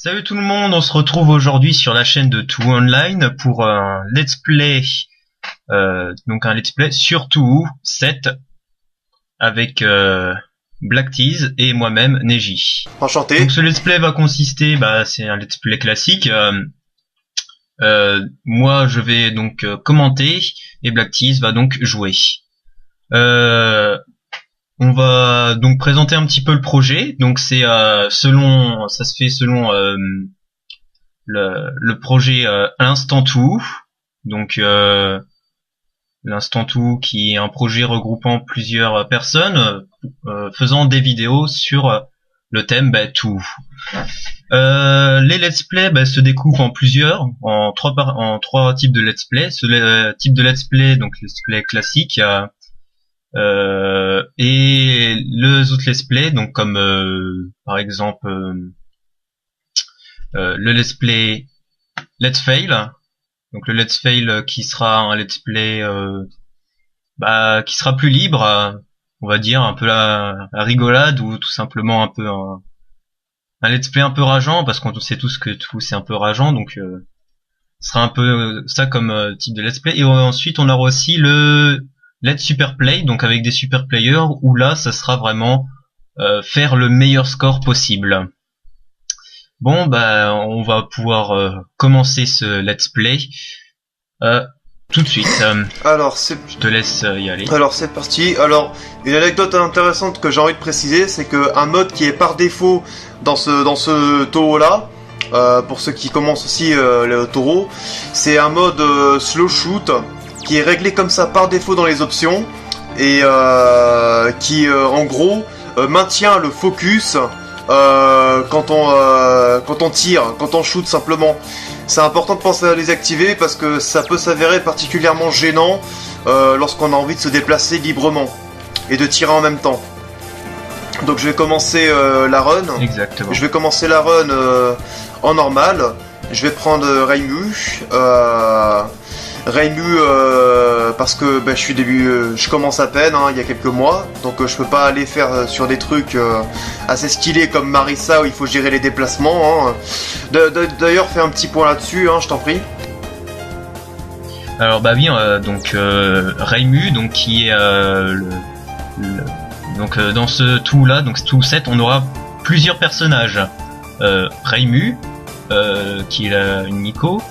Salut tout le monde, on se retrouve aujourd'hui sur la chaîne de Too Online pour un let's play, donc un let's play sur Too 7 avec Black Tease et moi-même Neji. Enchanté. Donc ce let's play va consister, c'est un let's play classique. Moi je vais donc commenter et Black Tease va donc jouer. On va donc présenter un petit peu le projet. Donc c'est ça se fait selon le projet Instant Too. Donc l'Instant Too qui est un projet regroupant plusieurs personnes faisant des vidéos sur le thème Too. Les let's play se découpent en trois types de let's play. Ce type de let's play, donc let's play classique, et les autres let's play, donc comme par exemple le let's play Let's Fail. Donc le let's fail qui sera un let's play qui sera plus libre, on va dire un peu la rigolade, ou tout simplement un peu un let's play un peu rageant, parce qu'on sait tous que tout c'est un peu rageant, donc ce sera un peu ça comme type de let's play. Et ensuite on aura aussi le let's super play, donc avec des super players, où là ça sera vraiment faire le meilleur score possible. Bon, on va pouvoir commencer ce let's play tout de suite. Alors, je te laisse y aller. Alors c'est parti. Alors, une anecdote intéressante que j'ai envie de préciser, c'est que un mode qui est par défaut dans ce taureau là, pour ceux qui commencent aussi le taureau, c'est un mode slow shoot qui est réglé comme ça par défaut dans les options, et qui en gros maintient le focus quand on tire, quand on shoot simplement. C'est important de penser à les activer parce que ça peut s'avérer particulièrement gênant lorsqu'on a envie de se déplacer librement et de tirer en même temps. Donc je vais commencer la run. Exactement. Je vais commencer la run en normal. Je vais prendre Reimu. Reimu parce que je commence à peine, il y a quelques mois, donc je peux pas aller faire sur des trucs assez stylés comme Marissa où il faut gérer les déplacements. D'ailleurs, fais un petit point là-dessus, je t'en prie. Alors donc Reimu, donc qui est donc dans ce tout là, donc tout 7, on aura plusieurs personnages. Reimu, qui est une Nico.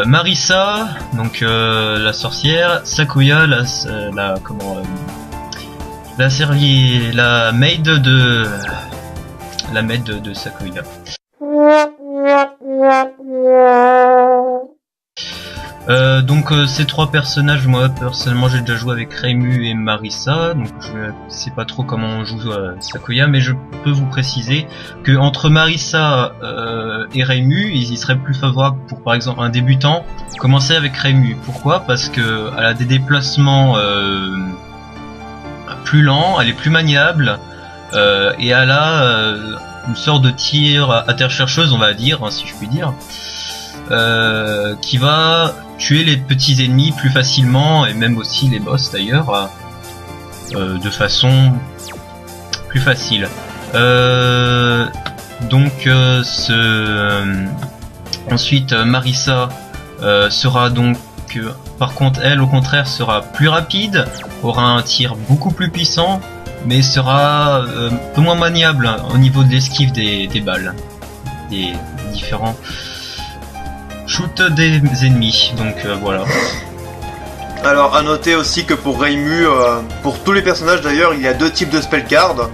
Marissa, donc la sorcière, Sakuya, la maid de Sakuya. Donc ces trois personnages, moi personnellement j'ai déjà joué avec Reimu et Marissa, donc je sais pas trop comment on joue Sakuya, mais je peux vous préciser que entre Marissa et Reimu, il serait plus favorable pour, par exemple, un débutant commencer avec Reimu. Pourquoi? Parce que elle a des déplacements plus lents, elle est plus maniable, et elle a une sorte de tir à terre chercheuse, on va dire, si je puis dire, qui va tuer les petits ennemis plus facilement, et même aussi les boss d'ailleurs, de façon plus facile. Ensuite Marissa sera donc par contre, elle au contraire sera plus rapide, aura un tir beaucoup plus puissant, mais sera un peu moins maniable au niveau de l'esquive des balles, des différents shoot des ennemis, donc voilà. Alors à noter aussi que pour Reimu, pour tous les personnages d'ailleurs, il y a deux types de spell cards.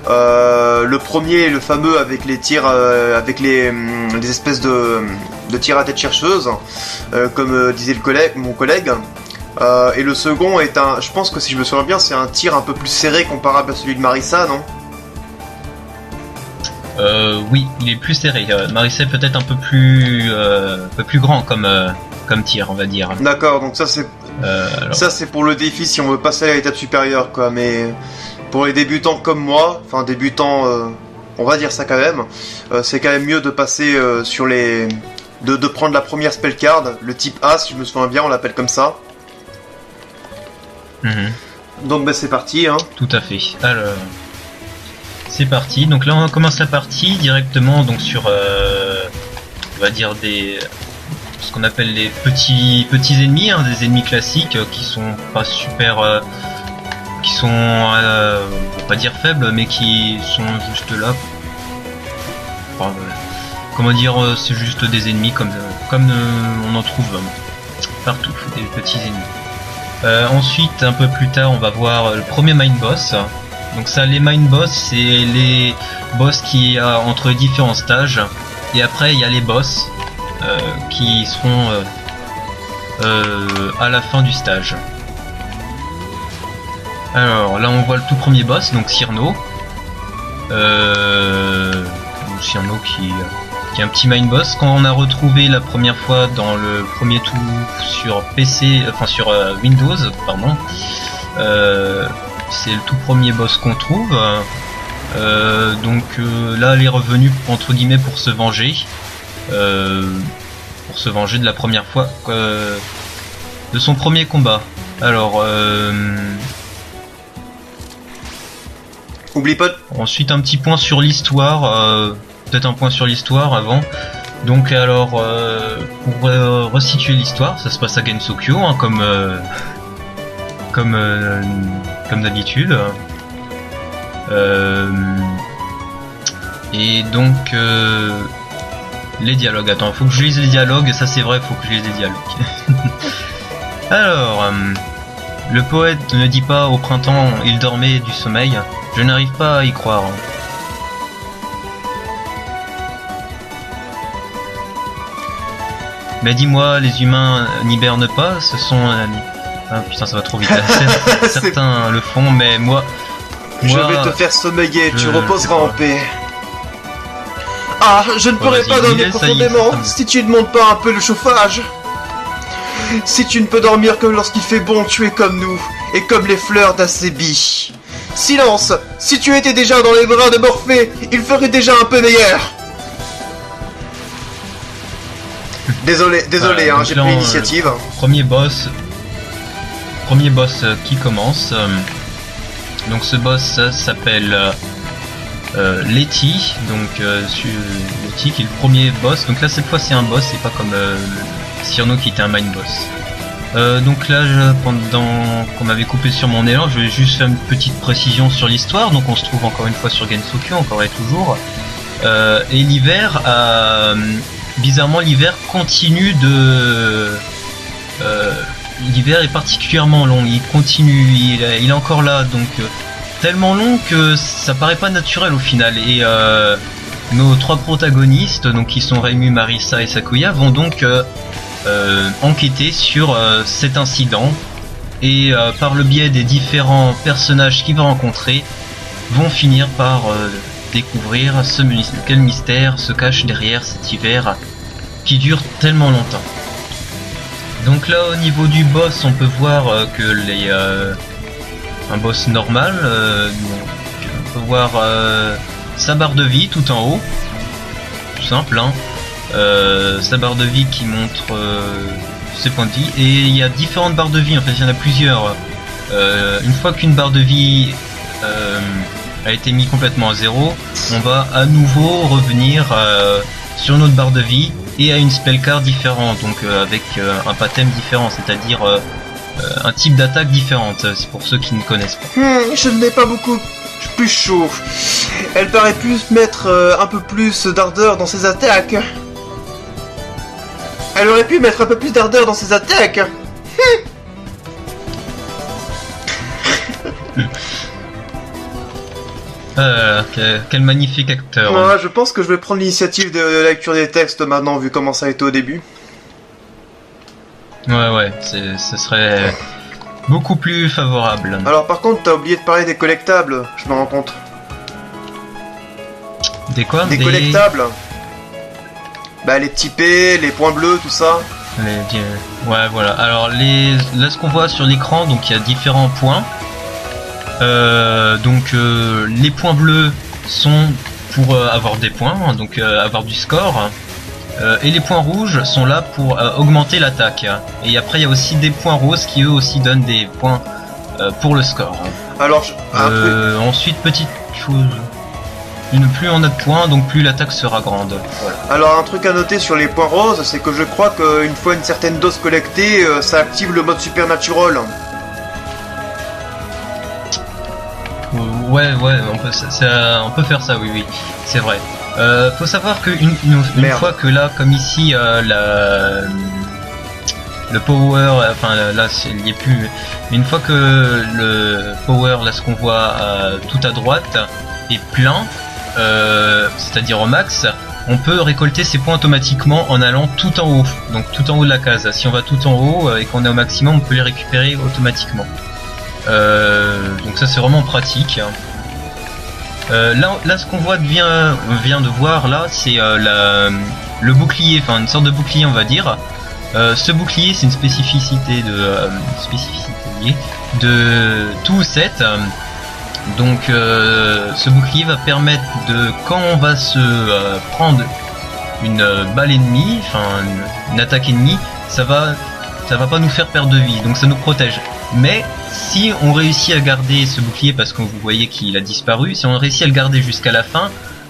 Le premier est le fameux avec les tirs, avec les espèces de tirs à tête chercheuse, comme disait mon collègue. Et le second est je pense que si je me souviens bien, c'est un tir un peu plus serré comparable à celui de Marissa, non ? Oui, il est plus serré. Marissa est peut-être un peu plus grand comme tir, on va dire. D'accord, donc ça c'est pour le défi si on veut passer à l'étape supérieure, quoi. Mais pour les débutants comme moi, enfin débutants, on va dire ça quand même, c'est quand même mieux de passer sur de prendre la première spell card, le type A, si je me souviens bien, on l'appelle comme ça. Donc c'est parti. Tout à fait. Alors, c'est parti. Donc là on commence la partie directement donc sur on va dire ce qu'on appelle les petits ennemis, hein, des ennemis classiques qui sont pas super qui sont on va pas dire faibles mais qui sont juste là. Enfin, comment dire, c'est juste des ennemis comme on en trouve partout, des petits ennemis. Ensuite, un peu plus tard, on va voir le premier main boss. Donc ça, les main boss, c'est les boss qui a entre différents stages. Et après, il y a les boss qui seront à la fin du stage. Alors là, on voit le tout premier boss, donc Cyrano. Cyrano qui est un petit main boss qu'on a retrouvé la première fois dans le premier tour sur PC, enfin sur Windows, pardon. C'est le tout premier boss qu'on trouve. Donc là, elle est revenue entre guillemets pour se venger, de la première fois de son premier combat. Alors, oublie pas. Ensuite, un petit point sur l'histoire. Peut-être un point sur l'histoire avant. Donc alors pour resituer l'histoire, ça se passe à Gensokyo, hein, comme d'habitude. Et donc les dialogues. Attends, faut que je lise les dialogues. Ça c'est vrai, faut que je lise les dialogues. Alors, le poète ne dit pas au printemps il dormait du sommeil. Je n'arrive pas à y croire. Mais dis-moi, les humains n'hibernent pas, ce sont... Ah putain, ça va trop vite. Certains le font, mais moi... Je vais te faire sommeiller, tu reposeras en paix. Ah, je ne pourrais pas dormir profondément si tu ne montes pas un peu le chauffage. Si tu ne peux dormir que lorsqu'il fait bon, tu es comme nous, et comme les fleurs d'Acébi. Silence! Si tu étais déjà dans les bras de Morphée, il ferait déjà un peu meilleur. Désolé, hein, j'ai pris l'initiative. Premier boss qui commence. Donc ce boss s'appelle Letty. Donc Letty qui est le premier boss. Donc là cette fois c'est un boss, c'est pas comme Cyrano qui était un main boss. Donc là pendant qu'on m'avait coupé sur mon élan, je vais juste faire une petite précision sur l'histoire. Donc on se trouve encore une fois sur Gensokyo, encore et toujours. Et l'hiver bizarrement, l'hiver continue l'hiver est particulièrement long. Il continue, il est encore là, donc tellement long que ça paraît pas naturel au final. Et nos trois protagonistes, donc qui sont Reimu, Marisa et Sakuya, vont donc enquêter sur cet incident. Et par le biais des différents personnages qu'ils vont rencontrer, vont finir par découvrir quel mystère se cache derrière cet hiver qui dure tellement longtemps. Donc là au niveau du boss on peut voir que un boss normal, donc, on peut voir sa barre de vie tout en haut, tout simple hein. Sa barre de vie qui montre ses points de vie, et il y a différentes barres de vie, en fait il y en a plusieurs. Une fois qu'une barre de vie a été mis complètement à zéro, on va à nouveau revenir sur notre barre de vie et à une spell card différente, donc avec un pattern différent, c'est-à-dire un type d'attaque différente, c'est pour ceux qui ne connaissent pas. Je n'ai pas beaucoup plus chaud. Elle paraît plus mettre un peu plus d'ardeur dans ses attaques. Elle aurait pu mettre un peu plus d'ardeur dans ses attaques. Quel magnifique acteur. Ouais, je pense que je vais prendre l'initiative de la lecture des textes maintenant, vu comment ça a été au début. Ouais, ce serait beaucoup plus favorable. Alors par contre, t'as oublié de parler des collectables, je me rends compte. Des quoi? Des collectables. Bah les petits P, les points bleus, tout ça. Ouais, voilà. Alors là ce qu'on voit sur l'écran, donc il y a différents points. Les points bleus sont pour avoir des points, hein, donc avoir du score. Et les points rouges sont là pour augmenter l'attaque. Et après il y a aussi des points roses qui eux aussi donnent des points pour le score. Alors ensuite petite chose. plus on a de points, donc plus l'attaque sera grande. Voilà. Alors un truc à noter sur les points roses, c'est que je crois qu'une fois une certaine dose collectée, ça active le mode Supernatural. Ouais, on peut faire ça, oui, c'est vrai. Faut savoir que une fois que là, comme ici, le power, enfin là il n'y est plus, mais une fois que le power, là ce qu'on voit tout à droite, est plein, c'est-à-dire au max, on peut récolter ces points automatiquement en allant tout en haut, donc tout en haut de la case. Si on va tout en haut et qu'on est au maximum, on peut les récupérer automatiquement. Donc ça c'est vraiment pratique. Là ce qu'on voit vient de voir là, c'est le bouclier, enfin une sorte de bouclier on va dire. Ce bouclier c'est une spécificité de tout set. Donc ce bouclier va permettre de, quand on va se prendre une balle ennemie, enfin une attaque ennemie, ça va pas nous faire perdre de vie, donc ça nous protège. Mais si on réussit à garder ce bouclier, parce que vous voyez qu'il a disparu, si on réussit à le garder jusqu'à la fin,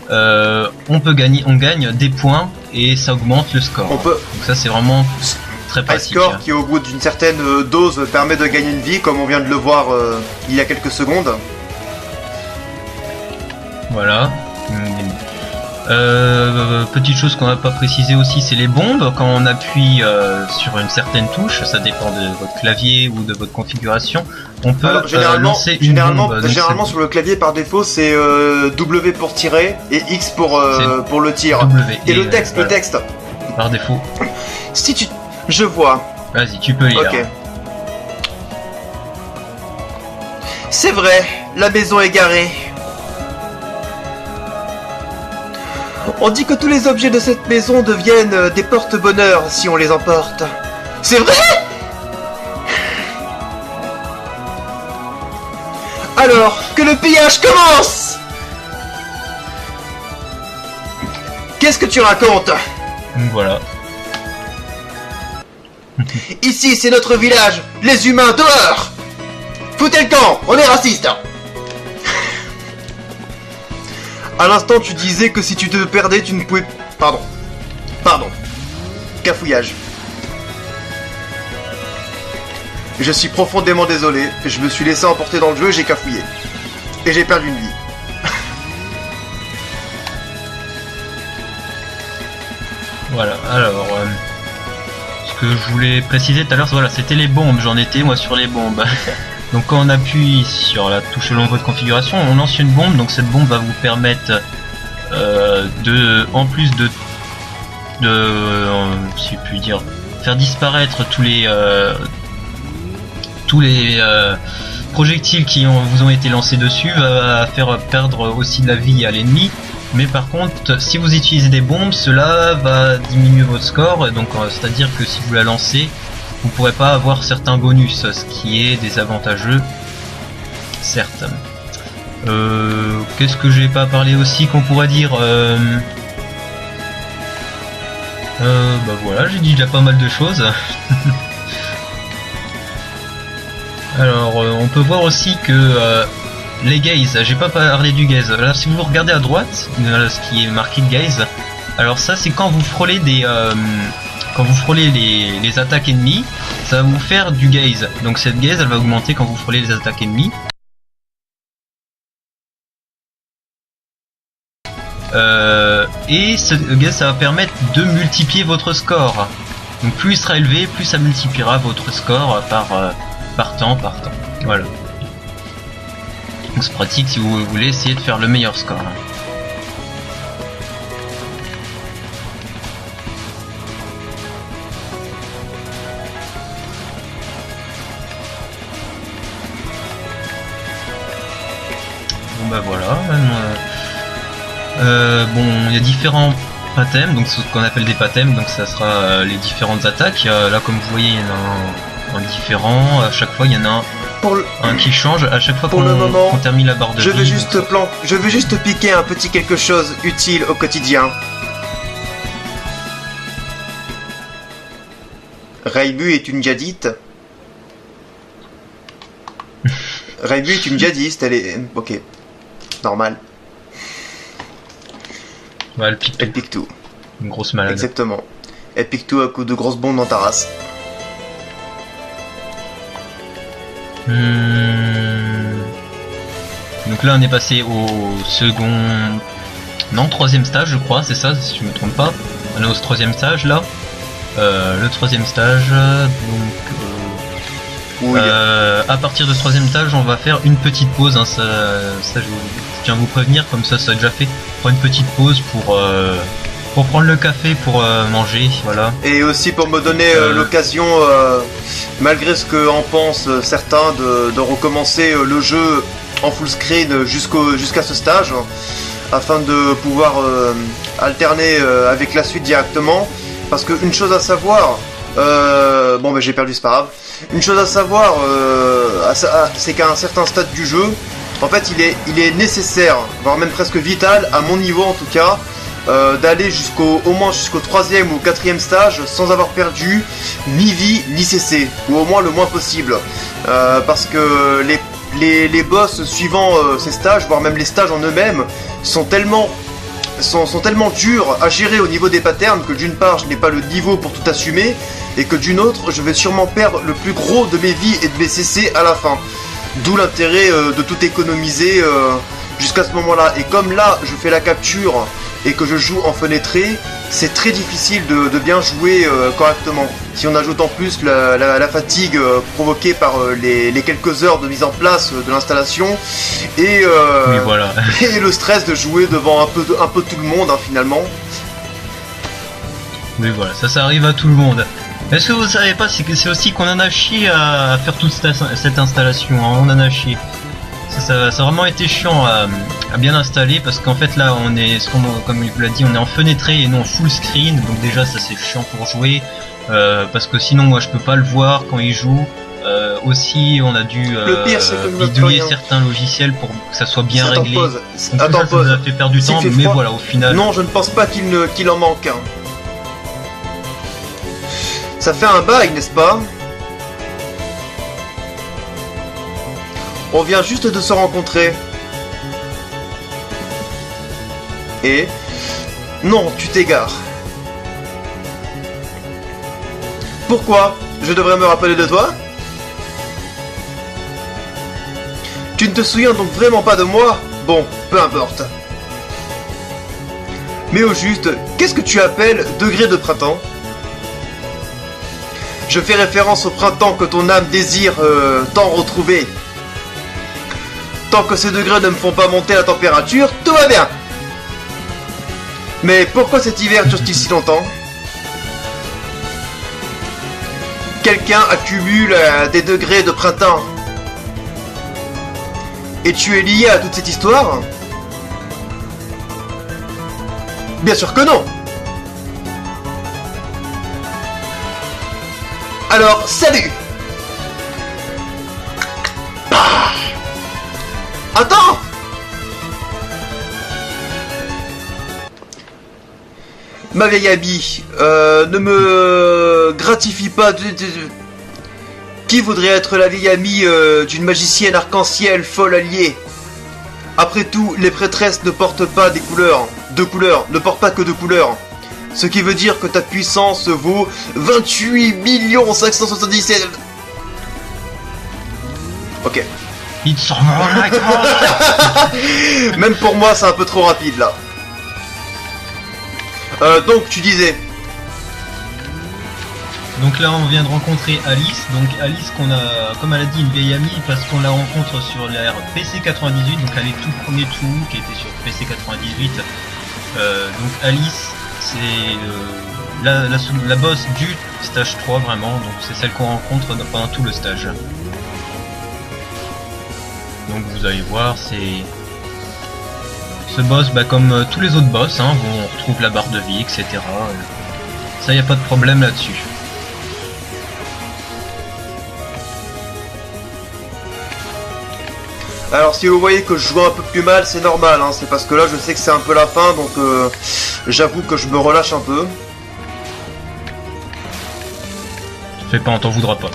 on gagne des points et ça augmente le score. Donc ça c'est vraiment très pratique. Un score qui au bout d'une certaine dose permet de gagner une vie, comme on vient de le voir il y a quelques secondes. Voilà. Petite chose qu'on n'a pas précisé aussi, c'est les bombes. Quand on appuie sur une certaine touche, ça dépend de votre clavier ou de votre configuration, on peut lancer une bombe. Généralement sur le clavier par défaut c'est W pour tirer et X pour le tir. Et le texte, voilà. Le texte. Par défaut. Si tu... Je vois. Vas-y, tu peux lire. Ok. C'est vrai, la maison est garée. On dit que tous les objets de cette maison deviennent des porte-bonheur si on les emporte. C'est vrai? Alors, que le pillage commence! Qu'est-ce que tu racontes? Voilà. Ici, c'est notre village. Les humains, dehors! Foutez le camp, on est racistes. À l'instant, tu disais que si tu te perdais, tu ne pouvais... Pardon. Cafouillage. Je suis profondément désolé. Je me suis laissé emporter dans le jeu et j'ai cafouillé. Et j'ai perdu une vie. Voilà, alors... ce que je voulais préciser tout à l'heure, voilà, c'était les bombes. J'en étais, moi, sur les bombes. Donc quand on appuie sur la touche selon votre configuration, on lance une bombe, donc cette bombe va vous permettre en plus de si je puis dire, faire disparaître tous les projectiles qui vous ont été lancés dessus, va faire perdre aussi de la vie à l'ennemi. Mais par contre, si vous utilisez des bombes, cela va diminuer votre score, donc c'est-à-dire que si vous la lancez, vous ne pourrez pas avoir certains bonus, ce qui est désavantageux, certes. Qu'est-ce que j'ai pas parlé aussi qu'on pourrait dire bah voilà, j'ai dit déjà pas mal de choses. Alors, on peut voir aussi que les gaze, j'ai pas parlé du gaze. Là, si vous regardez à droite, ce qui est marqué gaze, alors ça c'est quand vous frôlez les attaques ennemies, ça va vous faire du gaze. Donc cette gaze, elle va augmenter quand vous frôlez les attaques ennemies. Et ce gaze, ça va permettre de multiplier votre score. Donc plus il sera élevé, plus ça multipliera votre score par temps. Voilà. Donc c'est pratique si vous voulez essayer de faire le meilleur score. Bon bah voilà. Bon, il y a différents pathèmes, donc ce qu'on appelle des pathèmes, donc ça sera les différentes attaques. Là comme vous voyez, il y en a un différent, à chaque fois il y en a un qui change, à chaque fois qu'on termine la barre de vie. Je veux juste piquer un petit quelque chose utile au quotidien. Raibu est une djihadite. Raibu est une djihadiste, elle est... Ok, normal. Ouais, elle pique tout. Elle pique tout. Une grosse malade. Exactement. Elle pique tout à coup de grosses bombes dans ta race. Donc là on est passé au second... Non, troisième stage je crois, c'est ça, si je me trompe pas. On est au troisième stage là. Le troisième stage, donc... Oui. À partir de ce troisième stage, on va faire une petite pause. Hein, ça je tiens à vous prévenir, comme ça a déjà fait. On prend une petite pause pour prendre le café, pour manger, voilà. Et aussi pour me donner l'occasion, malgré ce que en pensent certains, de recommencer le jeu en full screen jusqu'à ce stage, afin de pouvoir alterner avec la suite directement. Parce qu'une chose à savoir, bon ben j'ai perdu, c'est pas grave. Une chose à savoir, c'est qu'à un certain stade du jeu, en fait il est nécessaire, voire même presque vital, à mon niveau en tout cas, d'aller au moins jusqu'au 3e ou 4e stage sans avoir perdu ni vie ni CC, ou au moins le moins possible. Parce que les boss suivant ces stages, voire même les stages en eux-mêmes, sont tellement durs à gérer au niveau des patterns que d'une part je n'ai pas le niveau pour tout assumer, et que d'une autre je vais sûrement perdre le plus gros de mes vies et de mes CC à la fin. D'où l'intérêt de tout économiser jusqu'à ce moment-là. Et comme là je fais la capture et que je joue en fenêtré, c'est très difficile de bien jouer correctement. Si on ajoute en plus la fatigue provoquée par les quelques heures de mise en place de l'installation et, oui, voilà. et le stress de jouer devant un peu tout le monde, hein, finalement. Oui voilà, ça arrive à tout le monde. Est-ce que vous savez pas, c'est aussi qu'on en a chié à faire toute cette installation, hein, on en a chié. Ça a vraiment été chiant à bien installer, parce qu'en fait là on est, comme il vous l'a dit, on est en fenêtré et non en full screen, donc déjà ça c'est chiant pour jouer, parce que sinon moi je peux pas le voir quand il joue. Aussi on a dû bidouiller certains logiciels pour que ça soit bien réglé. Donc Attends, ça nous a fait perdre du temps, mais voilà, au final... Non, je ne pense pas qu'il en manque un. Ça fait un bail, n'est-ce pas? On vient juste de se rencontrer. Et... Non, tu t'égares. Pourquoi? Je devrais me rappeler de toi? Tu ne te souviens donc vraiment pas de moi? Bon, peu importe. Mais au juste, qu'est-ce que tu appelles degré de printemps? Je fais référence au printemps que ton âme désire tant retrouver. Tant que ces degrés ne me font pas monter la température, tout va bien. Mais pourquoi cet hiver dure-t-il si longtemps? Quelqu'un accumule des degrés de printemps. Et tu es lié à toute cette histoire? Bien sûr que non. Alors, salut. Attends. Ma vieille amie, ne me gratifie pas Qui voudrait être la vieille amie d'une magicienne arc-en-ciel folle alliée? Après tout, les prêtresses ne portent pas des couleurs. Deux couleurs, ne portent pas que deux couleurs. Ce qui veut dire que ta puissance vaut 28 577... Ok. It's more like Même pour moi, c'est un peu trop rapide, là. Donc, tu disais... Donc là on vient de rencontrer Alice, donc Alice qu'on a, comme elle a dit, une vieille amie, parce qu'on la rencontre sur l'ère PC98, donc elle est tout premier trou qui était sur PC98. Donc Alice, c'est la boss du stage 3 vraiment, donc c'est celle qu'on rencontre pendant tout le stage. Donc vous allez voir, c'est... Ce boss, comme tous les autres boss, hein, on retrouve la barre de vie, etc. Ça y a pas de problème là-dessus. Alors si vous voyez que je joue un peu plus mal, c'est normal, hein, c'est parce que là je sais que c'est un peu la fin, donc j'avoue que je me relâche un peu. Fais pas, on t'en voudra pas.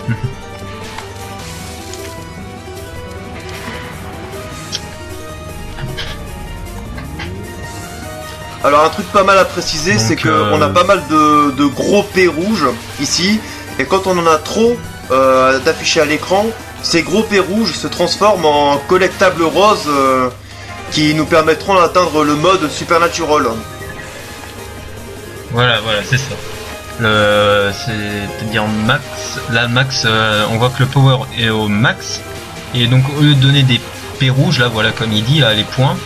Alors un truc pas mal à préciser, Donc, c'est que on a pas mal de gros P rouges ici, et quand on en a trop d'affichés à l'écran, ces gros P rouges se transforment en collectables roses qui nous permettront d'atteindre le mode Supernatural. Voilà, c'est ça. C'est-à-dire max, là max, on voit que le power est au max, et donc au lieu de donner des P rouges, là voilà comme il dit, là les points,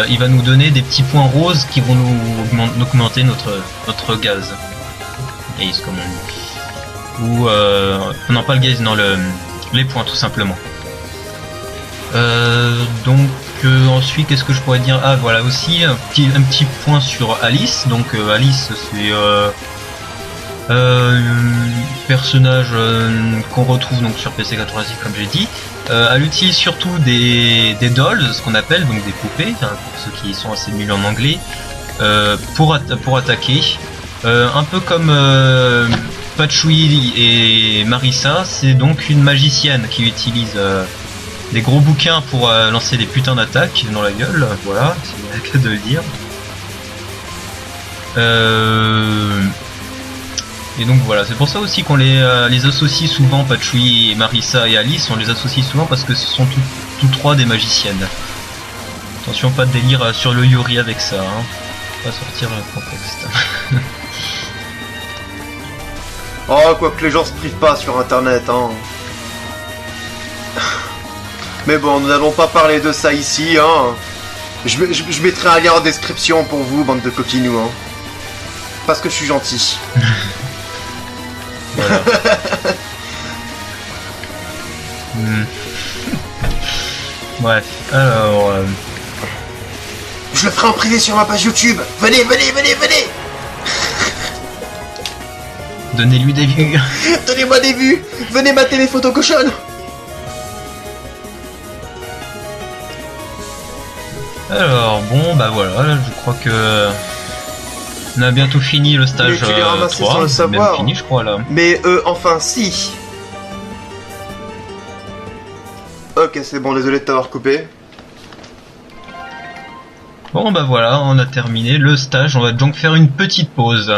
il va nous donner des petits points roses qui vont nous augmenter notre gaz. Gaze comme on dit. Ou non pas le gaze, non les points tout simplement. Donc ensuite qu'est-ce que je pourrais dire? Ah voilà aussi un petit point sur Alice. Donc Alice c'est personnage qu'on retrouve donc sur PC 86 comme j'ai dit. Elle utilise surtout des dolls, ce qu'on appelle donc des poupées, hein, pour ceux qui sont assez nuls en anglais, pour attaquer. Un peu comme Patchouli et Marissa, c'est donc une magicienne qui utilise des gros bouquins pour lancer des putains d'attaques dans la gueule, voilà, c'est le cas de le dire. Et donc voilà, c'est pour ça aussi qu'on les associe souvent, Patchouli et Marissa et Alice, on les associe souvent parce que ce sont tous trois des magiciennes. Attention, pas de délire sur le Yuri avec ça, hein. Pas sortir le contexte. Oh, quoi que les gens se privent pas sur internet, hein. Mais bon, nous n'allons pas parler de ça ici, hein. Je mettrai un lien en description pour vous, bande de coquinous, hein. Parce que je suis gentil. Voilà. Bref, alors... Je le ferai en privé sur ma page YouTube. Venez. Donnez-lui des vues. Donnez-moi des vues. Venez mater les photos cochonnes. Alors, bon, bah voilà, là, je crois que... On a bientôt fini le stage Mais tu l'as ramassé 3, sans le savoir. même fini je crois là. Mais enfin si. Ok, c'est bon, désolé de t'avoir coupé. Bon bah voilà, on a terminé le stage, on va donc faire une petite pause.